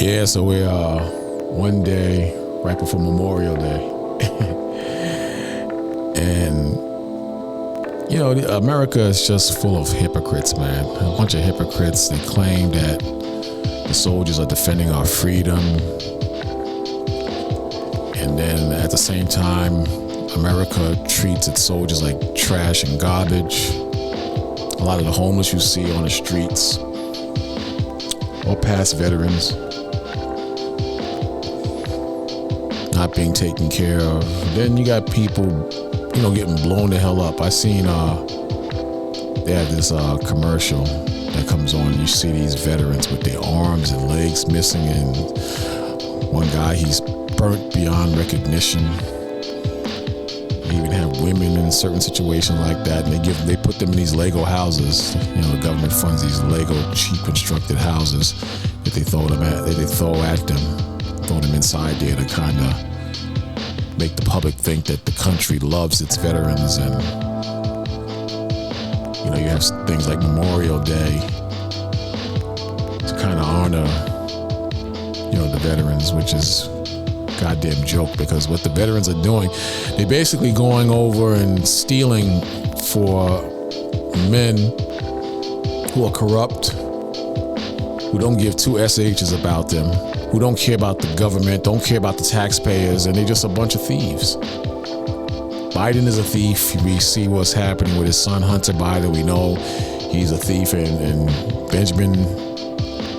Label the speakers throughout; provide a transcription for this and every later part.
Speaker 1: Yeah, so we're one day right before Memorial Day. And, you know, America is just full of hypocrites, man. A bunch of hypocrites. They claim that the soldiers are defending our freedom. And then at the same time, America treats its soldiers like trash and garbage. A lot of the homeless you see on the streets, all past veterans, not being taken care of. Then you got people, you know, getting blown the hell up. I seen they have this commercial that comes on. You see these veterans with their arms and legs missing, and one guy, he's burnt beyond recognition. They even have women in certain situations like that, and they put them in these Lego houses. You know, the government funds these Lego cheap constructed houses that they throw at them, throw them inside there to kind of make the public think that the country loves its veterans. And you know, you have things like Memorial Day to kind of honor, you know, the veterans, which is goddamn joke, because what the veterans are doing, they're basically going over and stealing for men who are corrupt, who don't give two SHs about them, who don't care about the government, don't care about the taxpayers, and they're just a bunch of thieves. Biden is a thief. We see what's happening with his son, Hunter Biden. We know he's a thief, and Benjamin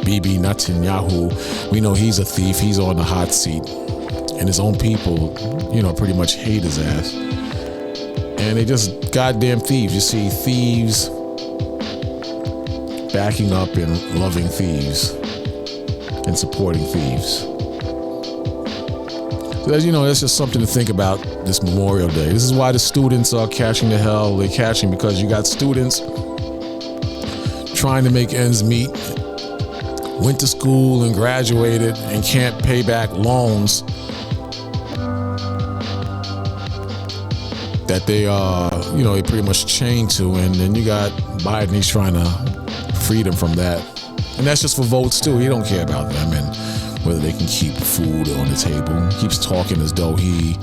Speaker 1: Bibi Netanyahu, we know he's a thief. He's on the hot seat. And his own people, you know, pretty much hate his ass. And they just goddamn thieves. You see thieves backing up and loving thieves and supporting thieves. So as you know, that's just something to think about this Memorial Day. This is why the students are catching the hell they're catching, because you got students trying to make ends meet, went to school and graduated and can't pay back loans that they you know, they pretty much chained to. And then you got Biden, he's trying to free them from that. And that's just for votes too. He don't care about them and whether they can keep food on the table. He keeps talking as though he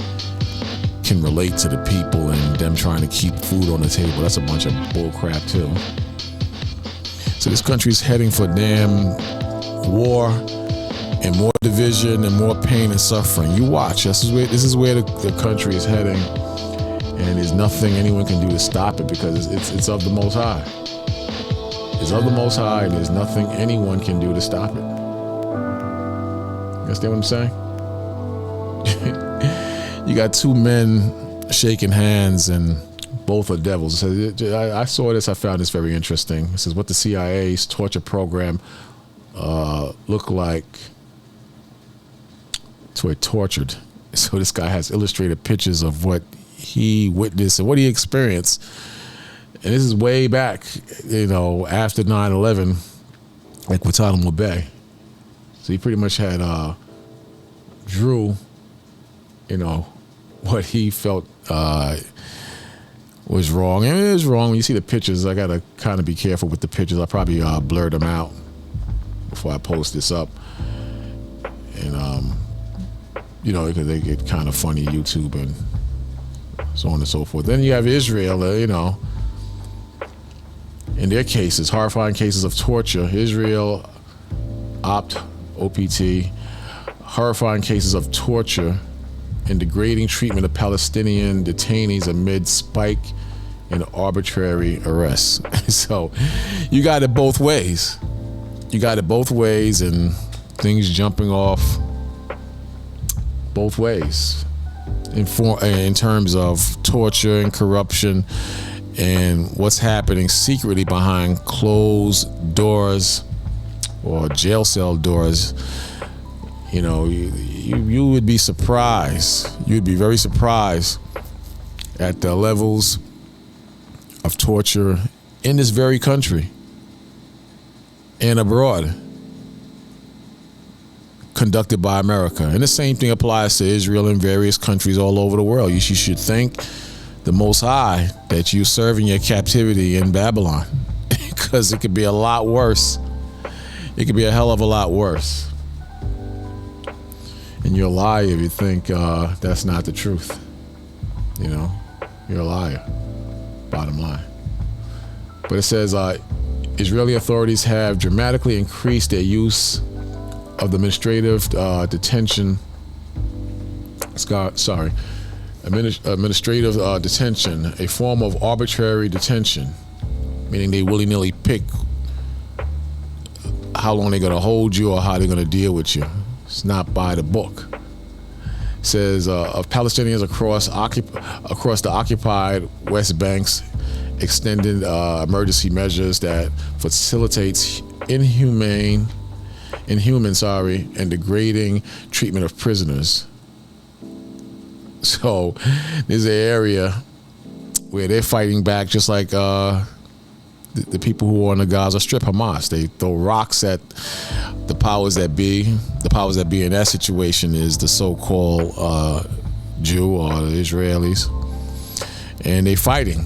Speaker 1: can relate to the people and them trying to keep food on the table. That's a bunch of bull crap too. So this country's heading for damn war and more division and more pain and suffering. You watch. This is where the country is heading. And there's nothing anyone can do to stop it, because it's of the Most High. It's of the Most High, and there's nothing anyone can do to stop it. You understand what I'm saying? You got two men shaking hands, and both are devils. I saw this. I found this very interesting. This is what the CIA's torture program looked like to a tortured. So this guy has illustrated pictures of what he witnessed and what he experienced. And this is way back, you know, after 9/11, like Guantanamo Bay. So he pretty much had drew, you know, what he felt was wrong. And it is wrong. When you see the pictures, I gotta kind of be careful with the pictures. I'll probably blur them out before I post this up. And you know, because they get kind of funny, YouTube and so on and so forth. Then you have Israel, you know, in their cases, horrifying cases of torture. Israel, OPT, horrifying cases of torture and degrading treatment of Palestinian detainees amid spike in arbitrary arrests. So you got it both ways. You got it both ways, and things jumping off both ways. In terms of torture and corruption and what's happening secretly behind closed doors or jail cell doors. You know, you would be surprised. You'd be very surprised at the levels of torture in this very country and abroad, conducted by America. And the same thing applies to Israel and various countries all over the world. You should thank the Most High that you serve in your captivity in Babylon, because it could be a lot worse. It could be a hell of a lot worse. And you're a liar if you think that's not the truth. You know, you're a liar, bottom line. But it says Israeli authorities have dramatically increased their use of the administrative administrative detention, a form of arbitrary detention, meaning they willy-nilly pick how long they're going to hold you or how they're going to deal with you. It's not by the book. It says of Palestinians across the occupied West Banks extended emergency measures that facilitates inhuman and degrading treatment of prisoners. So there's an area where they're fighting back just like the people who are on the Gaza Strip, Hamas. They throw rocks at the powers that be. The powers that be in that situation is the so-called Jew or the Israelis. And they're fighting.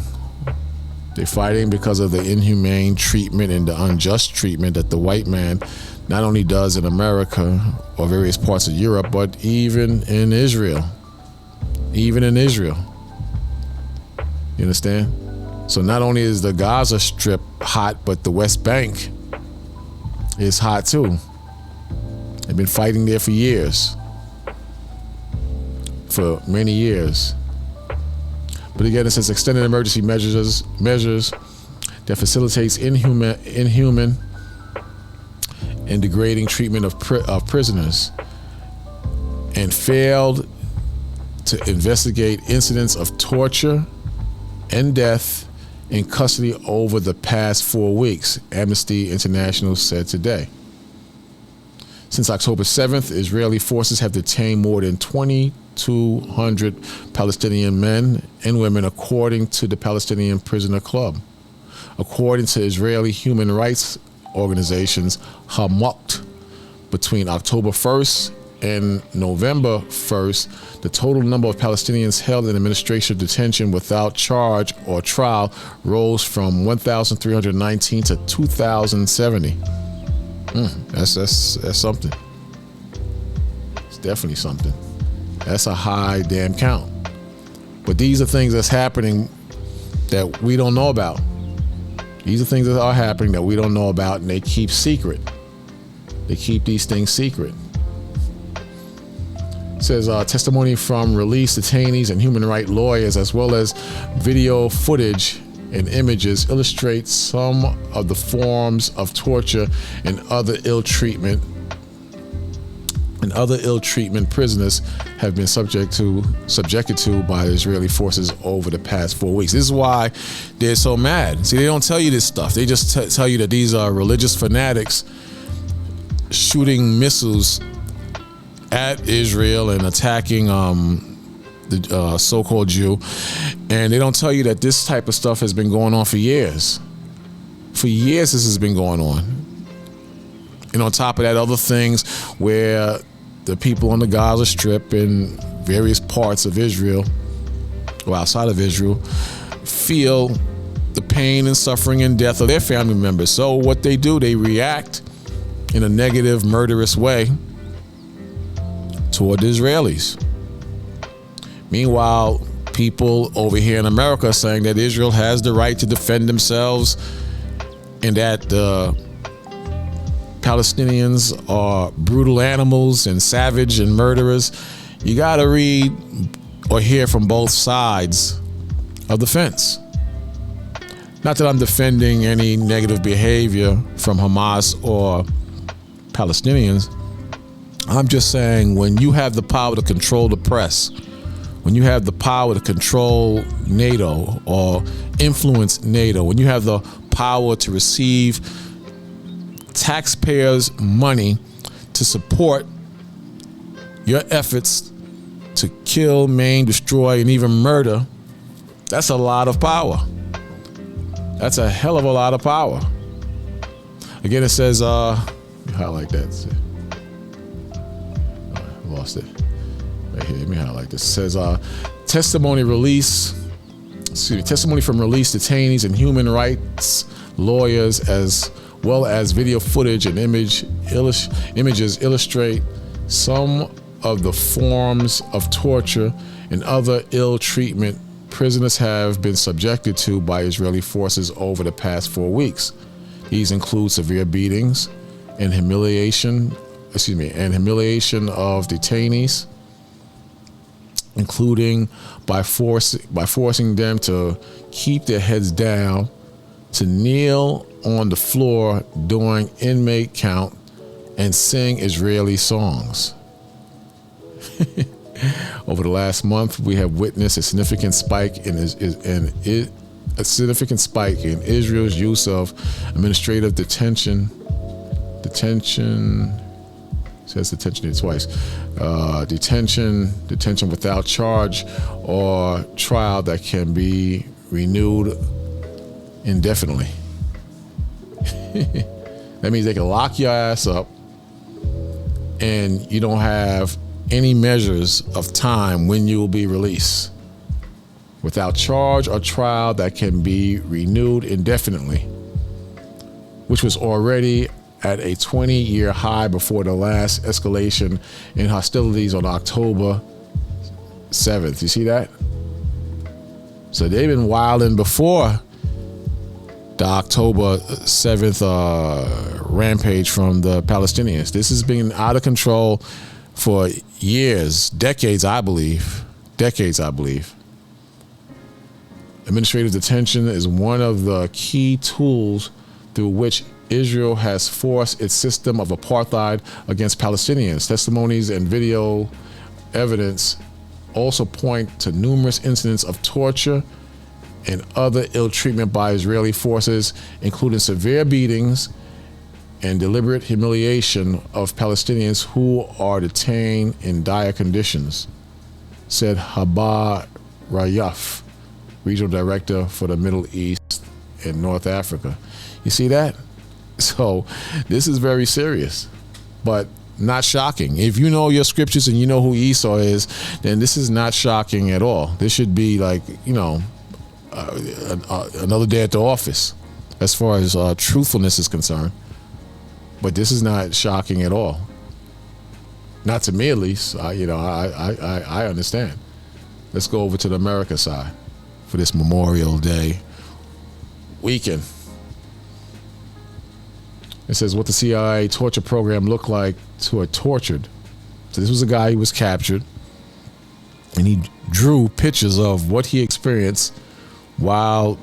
Speaker 1: They're fighting because of the inhumane treatment and the unjust treatment that the white man not only does in America or various parts of Europe, but even in Israel. Even in Israel. You understand? So not only is the Gaza Strip hot, but the West Bank is hot too. They've been fighting there for years. For many years. But again, it says extended emergency measures that facilitates inhuman and degrading treatment of prisoners, and failed to investigate incidents of torture and death in custody over the past 4 weeks, Amnesty International said today. Since October 7th, Israeli forces have detained more than 2,200 Palestinian men and women, according to the Palestinian Prisoner Club. According to Israeli human rights organizations Hardrock, between October 1st and November 1st, the total number of Palestinians held in administrative detention without charge or trial rose from 1,319 to 2,070. That's something. It's definitely something. That's a high damn count. But these are things that's happening that we don't know about. These are things that are happening that we don't know about, and they keep secret. They keep these things secret. It says testimony from released detainees and human rights lawyers, as well as video footage and images, illustrate some of the forms of torture and other ill treatment prisoners have been subjected to by the Israeli forces over the past 4 weeks. This is why they're so mad. See, they don't tell you this stuff. They just tell you that these are religious fanatics shooting missiles at Israel and attacking the so-called Jew, and they don't tell you that this type of stuff has been going on for years. For years this has been going on. And on top of that, other things where the people on the Gaza Strip and various parts of Israel, or outside of Israel, feel the pain and suffering and death of their family members. So what they do, they react in a negative, murderous way toward the Israelis. Meanwhile, people over here in America are saying that Israel has the right to defend themselves and that the Palestinians are brutal animals and savage and murderers. You got to read or hear from both sides of the fence. Not that I'm defending any negative behavior from Hamas or Palestinians. I'm just saying, when you have the power to control the press, when you have the power to control NATO or influence NATO, when you have the power to receive taxpayers' money to support your efforts to kill, maim, destroy, and even murder, that's a lot of power. That's a hell of a lot of power. Again, it says, highlight that. I lost it. Right here, let me highlight this. It says, testimony from released detainees and human rights lawyers, as well as video footage and images illustrate some of the forms of torture and other ill treatment prisoners have been subjected to by Israeli forces over the past 4 weeks. These include severe beatings and humiliation of detainees, including by forcing them to keep their heads down, to kneel on the floor during inmate count, and sing Israeli songs. Over the last month, we have witnessed a significant spike in Israel's use of administrative detention. Says detention here twice. Detention without charge or trial that can be renewed indefinitely. That means they can lock your ass up and you don't have any measures of time when you will be released. Without charge or trial that can be renewed indefinitely, which was already at a 20-year high before the last escalation in hostilities on October 7th. You see that? So they've been wilding before the October 7th rampage from the Palestinians. This has been out of control for years, decades, I believe. Administrative detention is one of the key tools through which Israel has forced its system of apartheid against Palestinians. Testimonies and video evidence also point to numerous incidents of torture and other ill treatment by Israeli forces, including severe beatings and deliberate humiliation of Palestinians who are detained in dire conditions, said Haba Rayaf, regional director for the Middle East and North Africa. You see that? So this is very serious, but not shocking. If you know your scriptures and you know who Esau is, then this is not shocking at all. This should be like, another day at the office as far as truthfulness is concerned. But this is not shocking at all. Not to me, at least. I understand. Let's go over to the America side for this Memorial Day weekend. It says what the CIA torture program looked like to a tortured. So this was a guy who was captured, and he drew pictures of what he experienced while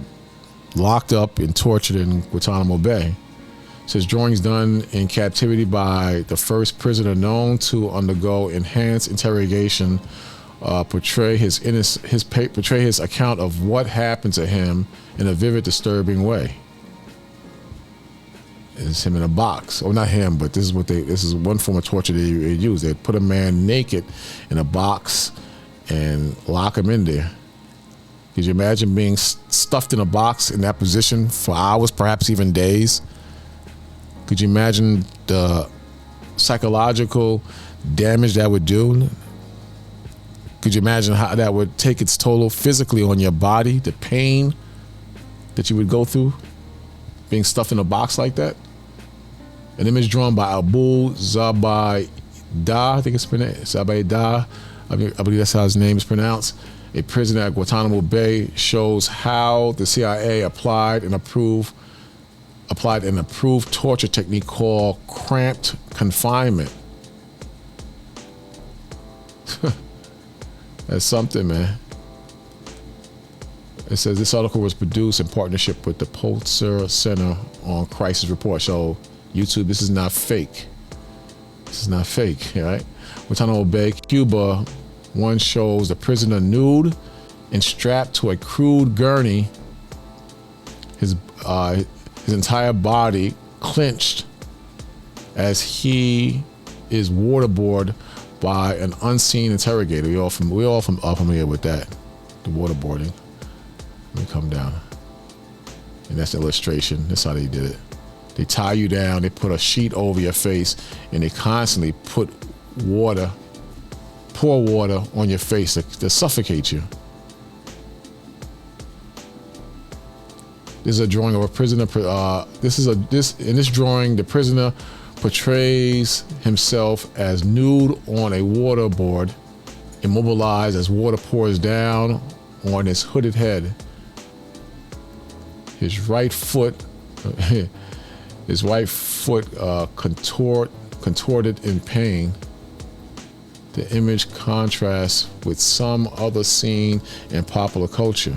Speaker 1: locked up and tortured in Guantanamo Bay. It says drawings done in captivity by the first prisoner known to undergo enhanced interrogation portray his account of what happened to him in a vivid, disturbing way. It's him in a box, or not him, but this is one form of torture they use. They put a man naked in a box and lock him in there. Could you imagine being stuffed in a box in that position for hours, perhaps even days? Could you imagine the psychological damage that would do? Could you imagine how that would take its toll physically on your body, the pain that you would go through being stuffed in a box like that? An image drawn by Abu Zubaydah, I think it's pronounced, Zubaydah, I believe that's how his name is pronounced, a prisoner at Guantanamo Bay, shows how the CIA applied an approved torture technique called cramped confinement. That's something, man. It says this article was produced in partnership with the Pulitzer Center on Crisis Report. So YouTube, this is not fake. This is not fake, right? Guantanamo Bay, Cuba, one shows the prisoner nude and strapped to a crude gurney, his entire body clenched as he is waterboarded by an unseen interrogator. We're all familiar with that, the waterboarding. Let me come down. And that's the illustration. That's how they did it. They tie you down, they put a sheet over your face, and they constantly pour water on your face to suffocate you. This is a drawing of a prisoner. In this drawing, the prisoner portrays himself as nude on a waterboard, immobilized as water pours down on his hooded head. His right foot contorted in pain. The image contrasts with some other scene in popular culture.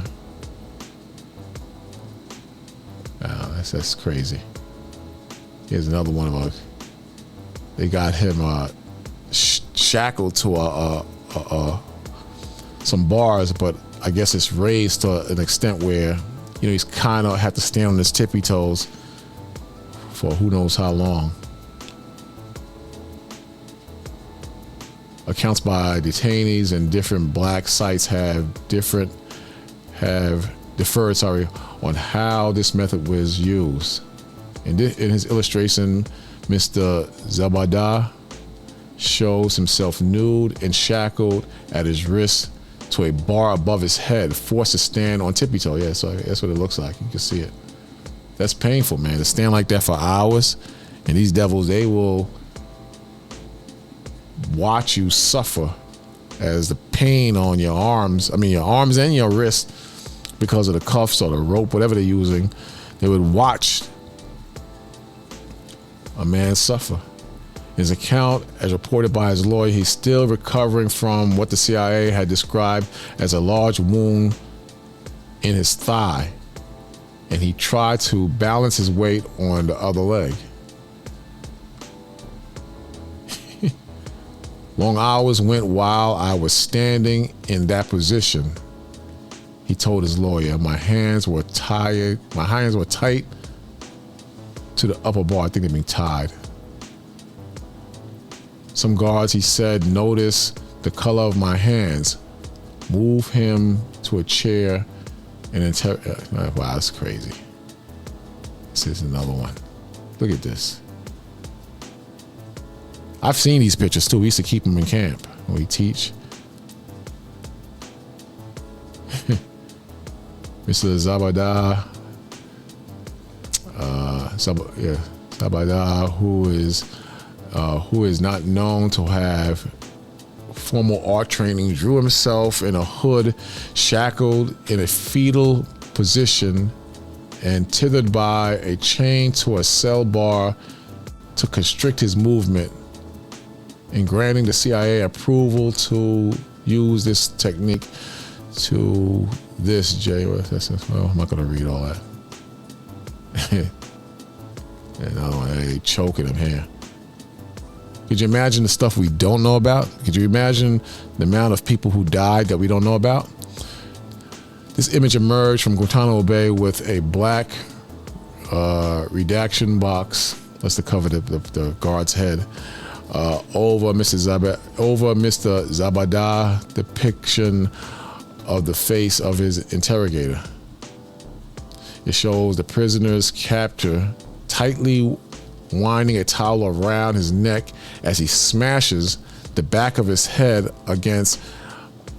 Speaker 1: That's crazy. Here's another one of us. They got him shackled to some bars, but I guess it's raised to an extent where, he's kind of have to stand on his tippy toes for who knows how long. Accounts by detainees in different black sites have differed on how this method was used. In his illustration, Mr. Zabada shows himself nude and shackled at his wrist to a bar above his head, forced to stand on tippy toe. Yeah, so that's what it looks like. You can see it. That's painful, man, to stand like that for hours. And these devils, they will watch you suffer as the pain on your arms and your wrist, because of the cuffs or the rope, whatever they're using, they would watch a man suffer. His account, as reported by his lawyer, he's still recovering from what the CIA had described as a large wound in his thigh, and he tried to balance his weight on the other leg. Long hours went while I was standing in that position, he told his lawyer. My hands were tight to the upper bar. I think they mean tied. Some guards, he said, noticed the color of my hands, move him to a chair, and wow, that's crazy. This is another one. Look at this. I've seen these pictures too. We used to keep them in camp when we teach. Mr. Zabada, Zabada, who is not known to have formal art training, drew himself in a hood, shackled in a fetal position, and tethered by a chain to a cell bar to constrict his movement. In granting the CIA approval to use this technique to this I'm not going to read all that. Another one, they choking him here. Could you imagine the stuff we don't know about? Could you imagine the amount of people who died that we don't know about? This image emerged from Guantanamo Bay with a black redaction box. That's the cover of the guard's head. Over Mr. Zabada, depiction of the face of his interrogator. It shows the prisoner's captor tightly winding a towel around his neck as he smashes the back of his head against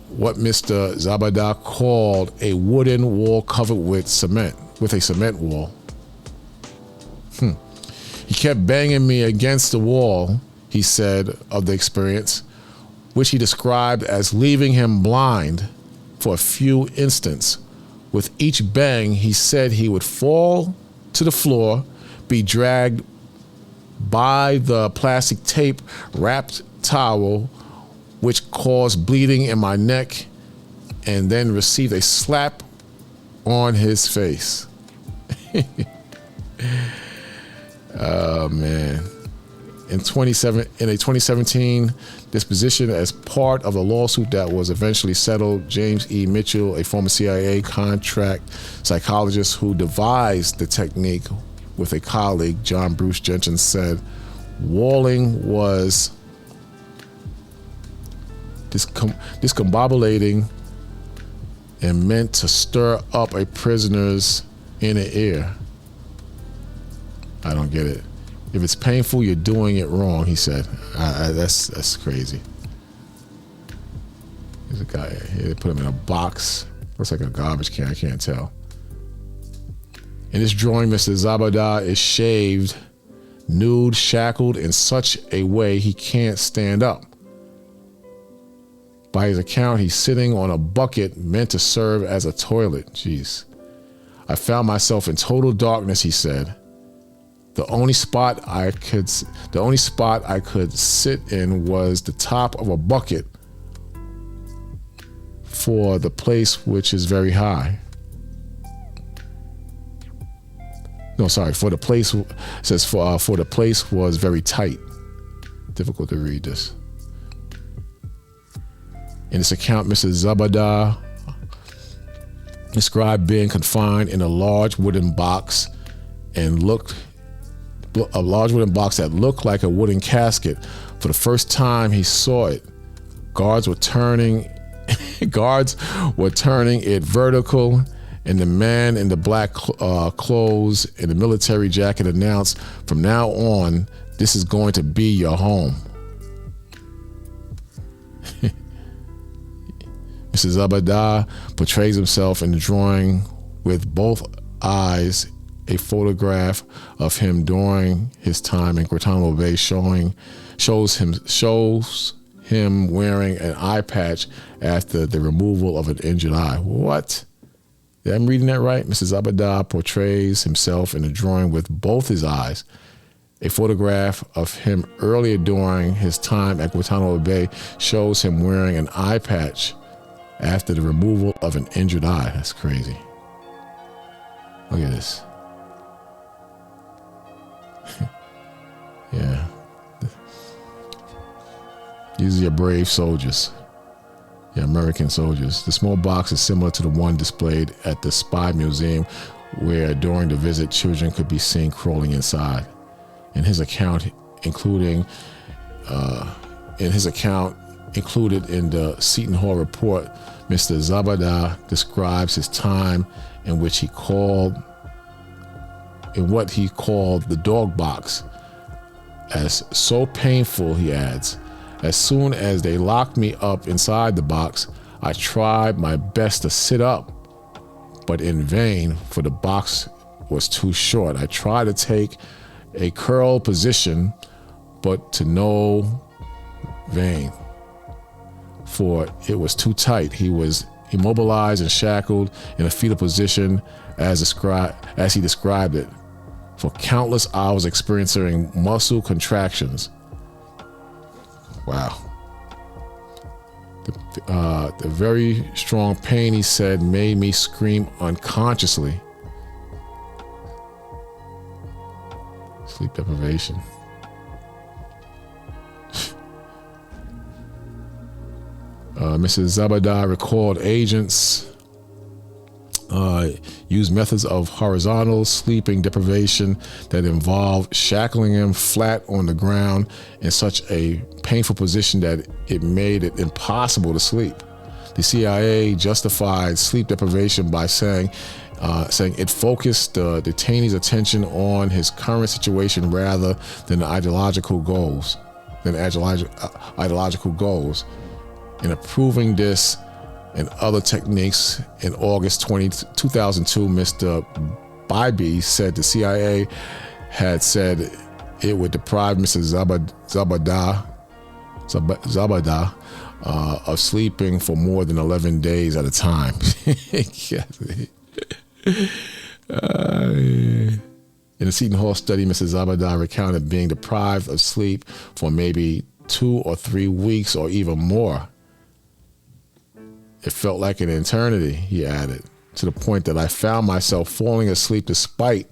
Speaker 1: what Mr. Zabada called a wooden wall covered with a cement wall. He kept banging me against the wall, he said of the experience, which he described as leaving him blind for a few instants. With each bang, he said he would fall to the floor, be dragged by the plastic tape wrapped towel, which caused bleeding in my neck, and then receive a slap on his face. Oh man. In a 2017 disposition as part of the lawsuit that was eventually settled, James E. Mitchell, a former CIA contract psychologist who devised the technique with a colleague, John Bruce Jenkins, said walling was discombobulating and meant to stir up a prisoner's inner ear. I don't get it. If it's painful, you're doing it wrong, he said. That's crazy. There's a guy here. They put him in a box. Looks like a garbage can. I can't tell. In this drawing, Mr. Zabada is shaved nude, shackled in such a way he can't stand up. By his account, he's sitting on a bucket meant to serve as a toilet. Jeez. I found myself in total darkness, he said. The only spot I could sit in was the top of a bucket for the place which is very high. No, sorry, for the place, it says for the place was very tight. Difficult to read this. In this account, Mr. Zabada described being confined in a large wooden box that looked like a wooden casket. For the first time he saw it, guards were turning it vertical, and the man in the black clothes and the military jacket announced, "From now on, this is going to be your home." Mr. Zabada portrays himself in the drawing with both eyes. A photograph of him during his time in Guantanamo Bay shows him wearing an eye patch after the removal of an injured eye. What? I'm reading that right? Mr. Zabada portrays himself in a drawing with both his eyes. A photograph of him earlier during his time at Guantanamo Bay shows him wearing an eye patch after the removal of an injured eye. That's crazy. Look at this. Yeah. These are your brave soldiers. Your American soldiers. The small box is similar to the one displayed at the Spy Museum, where during the visit, children could be seen crawling inside. In his account, included in the Seton Hall report, Mr. Zabada describes his time in what he called the dog box as so painful, he adds. As soon as they locked me up inside the box, I tried my best to sit up, but in vain, for the box was too short. I tried to take a curl position, but to no vain, for it was too tight. He was immobilized and shackled in a fetal position as he described it, for countless hours experiencing muscle contractions. Wow. The very strong pain, he said, made me scream unconsciously. Sleep deprivation. Mrs. Zabada recalled agents used methods of horizontal sleeping deprivation that involved shackling him flat on the ground in such a painful position that it made it impossible to sleep. The CIA justified sleep deprivation by saying it focused the detainee's attention on his current situation rather than ideological goals. In approving this and other techniques, in August 2002, Mr. Bybee said the CIA had said it would deprive Mr. Zabada of sleeping for more than 11 days at a time. In the Seton Hall study, Mr. Zabada recounted being deprived of sleep for maybe 2 or 3 weeks or even more. It felt like an eternity, he added, to the point that I found myself falling asleep despite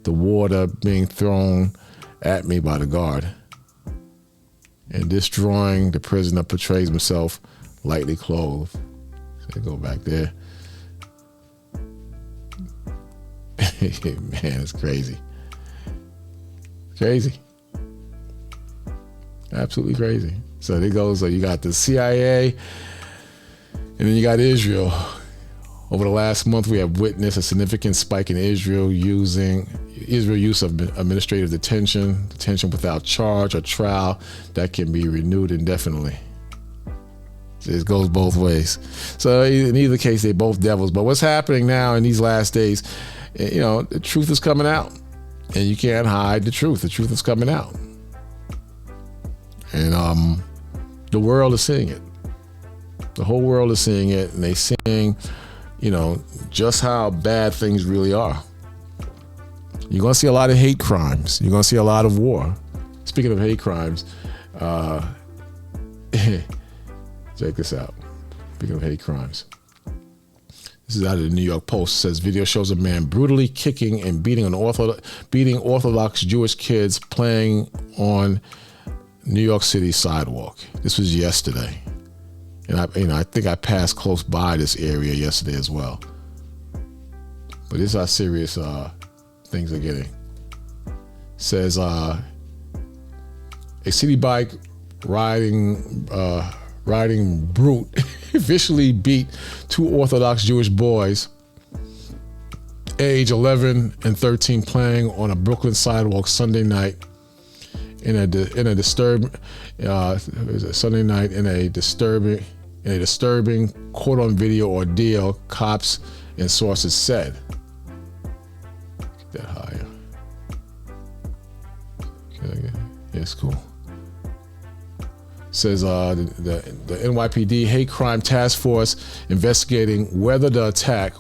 Speaker 1: the water being thrown at me by the guard. In this drawing, the prisoner portrays himself lightly clothed. So go back there. Man, it's crazy. Crazy. Absolutely crazy. So there goes, so you got the CIA, and then you got Israel. Over the last month, we have witnessed a significant spike in Israel use of administrative detention without charge or trial that can be renewed indefinitely. It goes both ways. So in either case, they're both devils. But what's happening now in these last days, the truth is coming out. And you can't hide the truth. The truth is coming out. And the world is seeing it. The whole world is seeing it, and they're seeing, just how bad things really are. You're going to see a lot of hate crimes. You're going to see a lot of war. Speaking of hate crimes, check this out. Speaking of hate crimes. This is out of the New York Post. It says video shows a man brutally kicking and beating Orthodox Jewish kids playing on New York City sidewalk. This was yesterday. And I think I passed close by this area yesterday as well. But this is how serious things are getting. It says a city bike riding brute viciously beat two Orthodox Jewish boys, age 11 and 13, playing on a Brooklyn sidewalk Sunday night in a disturbing caught on video ordeal, cops and sources said. Get that higher. Okay, yeah, it's cool. Says the NYPD Hate Crime Task Force investigating whether the attack,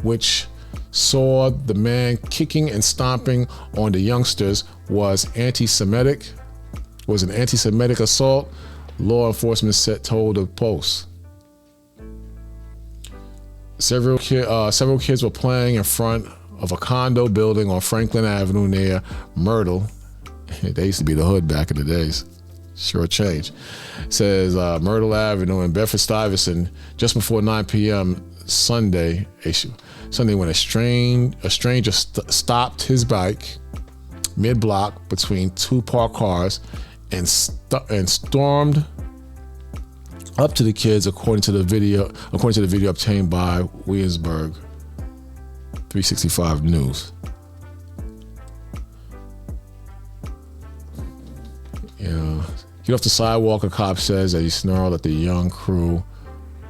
Speaker 1: which saw the man kicking and stomping on the youngsters, was an anti-Semitic assault. Law enforcement told the Post. Several kids were playing in front of a condo building on Franklin Avenue near Myrtle. They used to be the hood back in the days. Sure changed. It says Myrtle Avenue in Bedford-Stuyvesant just before 9 p.m. Sunday when a stranger stopped his bike mid-block between two parked cars and stormed up to the kids, according to the video obtained by Williamsburg 365 News. Get off the sidewalk, a cop says, as he snarled at the young crew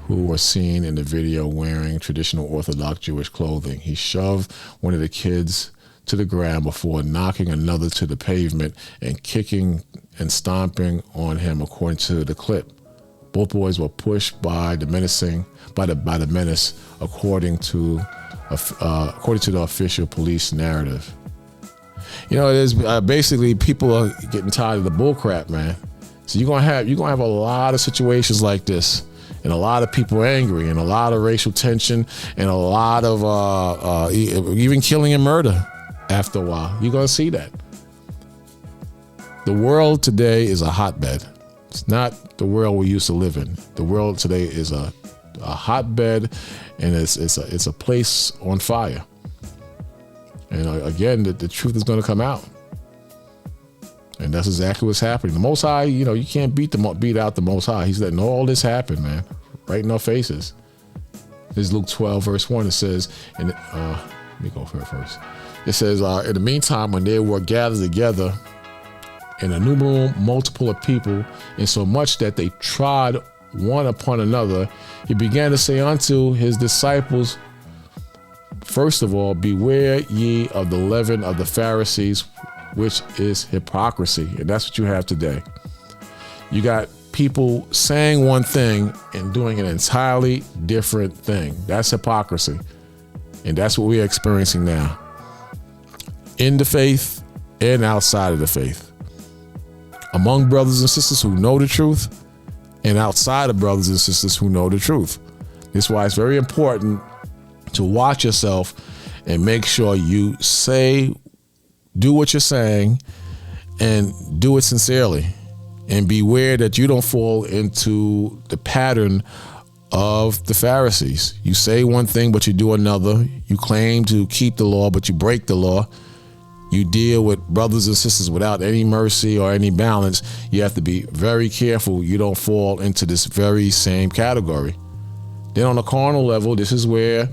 Speaker 1: who were seen in the video wearing traditional Orthodox Jewish clothing. He shoved one of the kids to the ground before knocking another to the pavement and kicking and stomping on him, according to the clip. Both boys were pushed by the menace, according to the official police narrative. It is basically people are getting tired of the bull crap, man. So you're gonna have a lot of situations like this, and a lot of people angry, and a lot of racial tension, and a lot of even killing and murder. After a while, you're gonna see that. The world today is a hotbed. It's not the world we used to live in. The world today is a hotbed, and it's a place on fire. And again, the truth is going to come out, and that's exactly what's happening. The Most High, you can't beat out the Most High. He's letting all this happen, man, right in our faces. This is Luke 12, verse 1. It says, let me go for it first. It says, in the meantime, when they were gathered together, an innumerable multiple of people, insomuch that they trod one upon another, he began to say unto his disciples, first of all, beware ye of the leaven of the Pharisees, which is hypocrisy. And that's what you have today. You got people saying one thing and doing an entirely different thing. That's hypocrisy. And that's what we're experiencing now, in the faith and outside of the faith, among brothers and sisters who know the truth, and outside of brothers and sisters who know the truth. This is why it's very important to watch yourself and make sure you do what you're saying, and do it sincerely, and beware that you don't fall into the pattern of the Pharisees. You say one thing, but you do another. You claim to keep the law, but you break the law. You deal with brothers and sisters without any mercy or any balance. You have to be very careful you don't fall into this very same category. Then on a carnal level, this is where,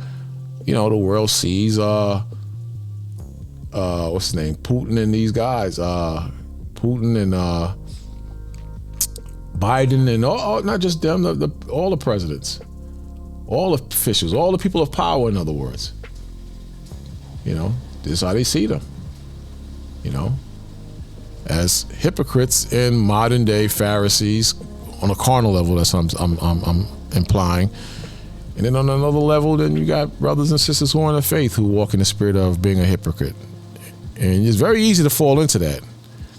Speaker 1: the world sees, what's his name? Putin and these guys, Putin and Biden and all, not just them, all the presidents, all the officials, all the people of power, in other words. This is how they see them. you know, as hypocrites in modern day Pharisees on a carnal level. That's what I'm implying. And then on another level, then you got brothers and sisters who are in the faith who walk in the spirit of being a hypocrite. And it's very easy to fall into that,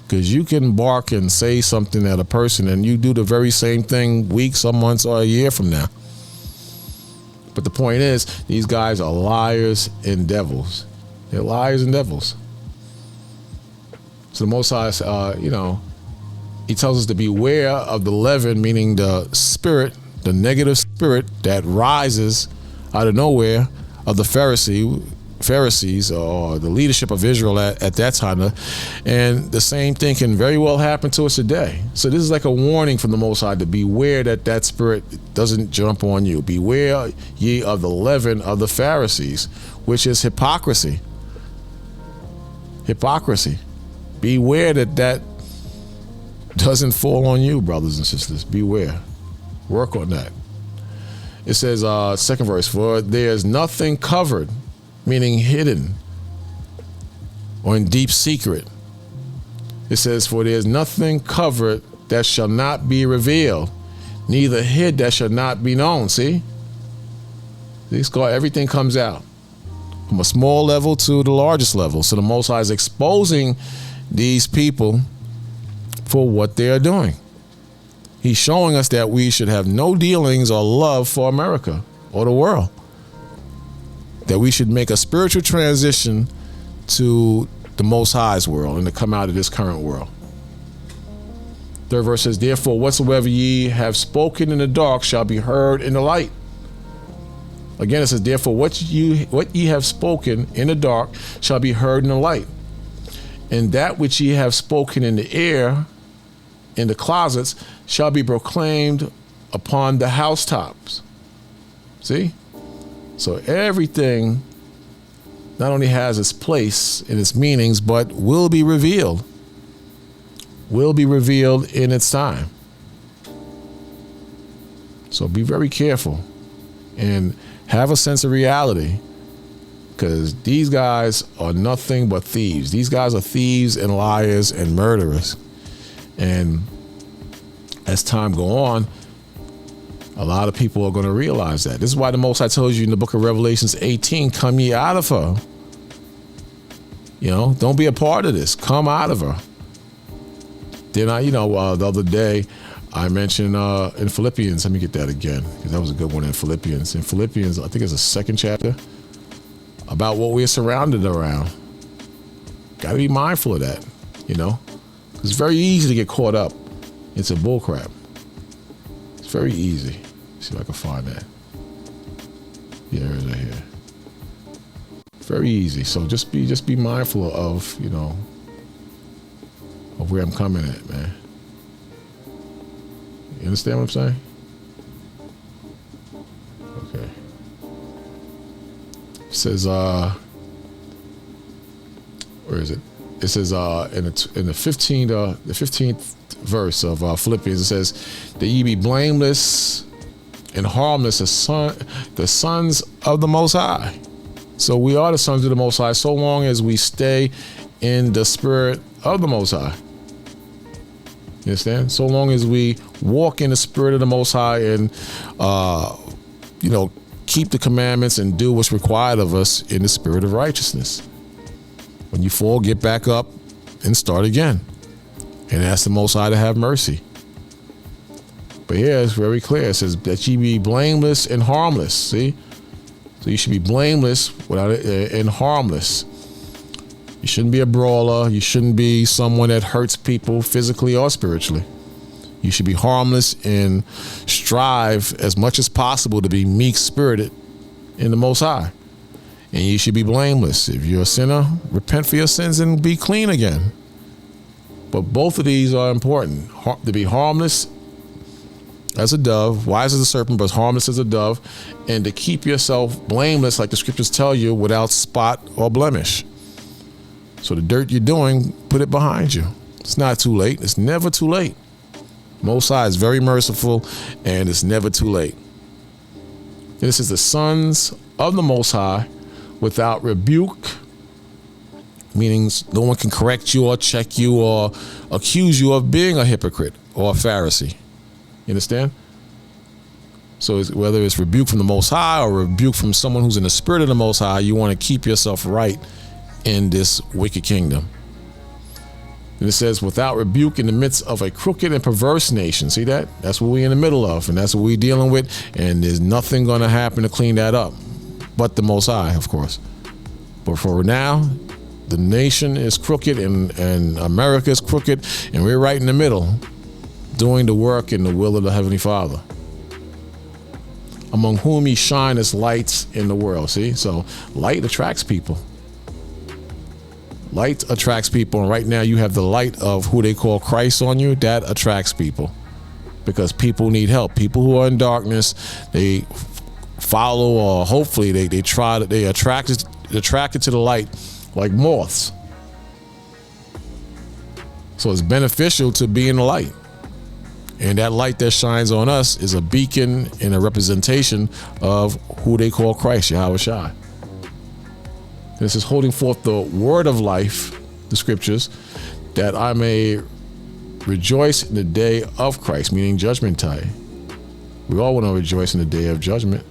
Speaker 1: because you can bark and say something at a person and you do the very same thing weeks or months or a year from now. But the point is, these guys are liars and devils. They're liars and devils. So the Most High, he tells us to beware of the leaven, meaning the spirit, the negative spirit that rises out of nowhere of the Pharisees or the leadership of Israel at that time. And the same thing can very well happen to us today. So this is like a warning from the Most High to beware that spirit doesn't jump on you. Beware ye of the leaven of the Pharisees, which is hypocrisy. Hypocrisy. Beware that doesn't fall on you, brothers and sisters. Beware. Work on that. It says, second verse, for there's nothing covered, meaning hidden or in deep secret. It says, for there's nothing covered that shall not be revealed, neither hid that shall not be known. See? Everything comes out from a small level to the largest level. So the Most High is exposing these people for what they are doing. He's showing us that we should have no dealings or love for America or the world. That we should make a spiritual transition to the Most High's world and to come out of this current world. Third verse says, therefore, whatsoever ye have spoken in the dark shall be heard in the light. Again, it says, therefore, what ye have spoken in the dark shall be heard in the light. And that which ye have spoken in the air, in the closets, shall be proclaimed upon the housetops. See? So everything not only has its place and its meanings, but will be revealed. Will be revealed in its time. So be very careful and have a sense of reality, because these guys are nothing but thieves. These guys are thieves and liars and murderers. And as time go on, a lot of people are going to realize that. This is why the Most High tells you in the book of Revelations 18, come ye out of her. Don't be a part of this. Come out of her. Then the other day I mentioned in Philippians, let me get that again, because that was a good one in Philippians. In Philippians, I think it's the second chapter, about what we're surrounded around. Got to be mindful of that, It's very easy to get caught up into bullcrap. It's very easy. Let's see if I can find that. Yeah, it is right here. Very easy. So just be mindful of, of where I'm coming at, man. You understand what I'm saying? Okay. It says, where is it? It says in the 15th verse of Philippians, it says that ye be blameless and harmless as the sons of the Most High. So we are the sons of the Most High so long as we stay in the spirit of the Most High. You understand? So long as we walk in the spirit of the Most High and keep the commandments and do what's required of us in the spirit of righteousness. When you fall, get back up and start again. And ask the Most High to have mercy. But here it's very clear. It says that ye be blameless and harmless. See? So you should be blameless and harmless. You shouldn't be a brawler. You shouldn't be someone that hurts people physically or spiritually. You should be harmless and strive as much as possible to be meek-spirited in the Most High. And you should be blameless. If you're a sinner, repent for your sins and be clean again. But both of these are important. To be harmless as a dove, wise as a serpent, but harmless as a dove, and to keep yourself blameless, like the scriptures tell you, without spot or blemish. So the dirt you're doing, put it behind you. It's not too late. It's never too late. Most High is very merciful, and it's never too late. And this is the sons of the Most High, without rebuke, meaning no one can correct you or check you or accuse you of being a hypocrite or a Pharisee. You understand? So whether it's rebuke from the Most High or rebuke from someone who's in the spirit of the Most High, you want to keep yourself right in this wicked kingdom. And it says, without rebuke in the midst of a crooked and perverse nation. See that? That's what we're in the middle of, and that's what we're dealing with. And there's nothing going to happen to clean that up, but the Most High, of course. But for now, the nation is crooked and America is crooked, and we're right in the middle doing the work in the will of the Heavenly Father, among whom he shine as lights in the world. See? So light attracts people. Light attracts people, and right now you have the light of who they call Christ on you. That attracts people because people need help. People who are in darkness, they follow, or hopefully they attracted to the light like moths. So it's beneficial to be in the light. And that light that shines on us is a beacon and a representation of who they call Christ, Yahweh Shai. This is holding forth the word of life, the scriptures, that I may rejoice in the day of Christ, meaning judgment time. We all want to rejoice in the day of judgment.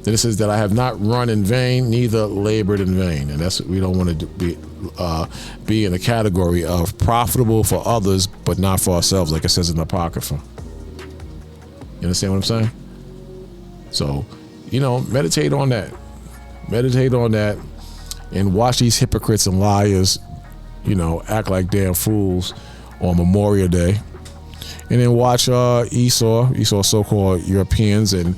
Speaker 1: Then it says that I have not run in vain, neither labored in vain. And that's what we don't want to be in the category of profitable for others, but not for ourselves, like it says in the Apocrypha. You understand what I'm saying? So, meditate on that. Meditate on that and watch these hypocrites and liars, act like damn fools on Memorial Day. And then watch Esau's so-called Europeans and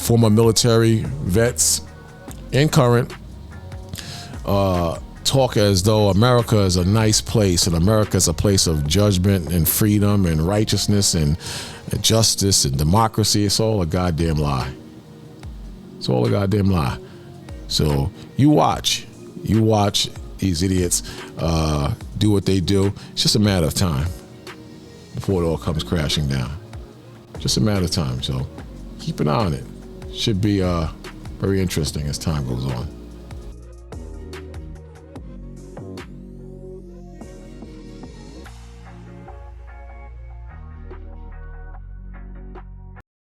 Speaker 1: former military vets and current talk as though America is a nice place and America is a place of judgment and freedom and righteousness and justice and democracy. It's all a goddamn lie. It's all a goddamn lie. So you watch these idiots do what they do. It's just a matter of time before it all comes crashing down. Just a matter of time. So keep an eye on it. Should be very interesting as time goes on.